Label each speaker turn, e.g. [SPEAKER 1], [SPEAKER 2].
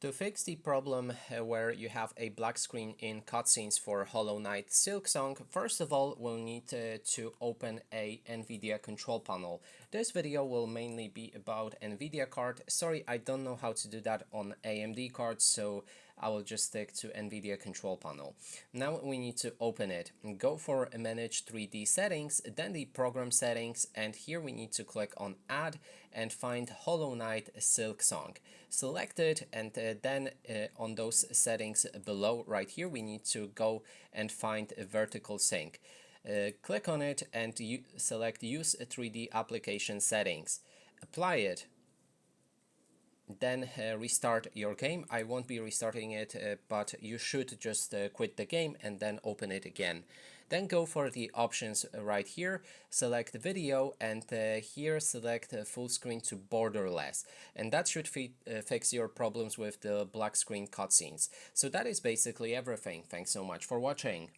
[SPEAKER 1] To fix the problem where you have a black screen in cutscenes for Hollow Knight Silksong, first of all we'll need to open a NVIDIA control panel. This video will mainly be about NVIDIA card. Sorry, I don't know how to do that on AMD cards, so I will just stick to NVIDIA control panel. Now we need to open it. Go for Manage 3D Settings, then the Program Settings, and here we need to click on Add and find Hollow Knight Silksong. Select it, and then on those settings below right here we need to go and find a vertical sync. Click on it and select Use 3D Application Settings. Apply it. Then restart your game. I won't be restarting it, but you should just quit the game and then open it again. Then go for the options right here, select video, and here select full screen to borderless, and that should fix your problems with the black screen cutscenes. So that is basically everything. Thanks so much for watching.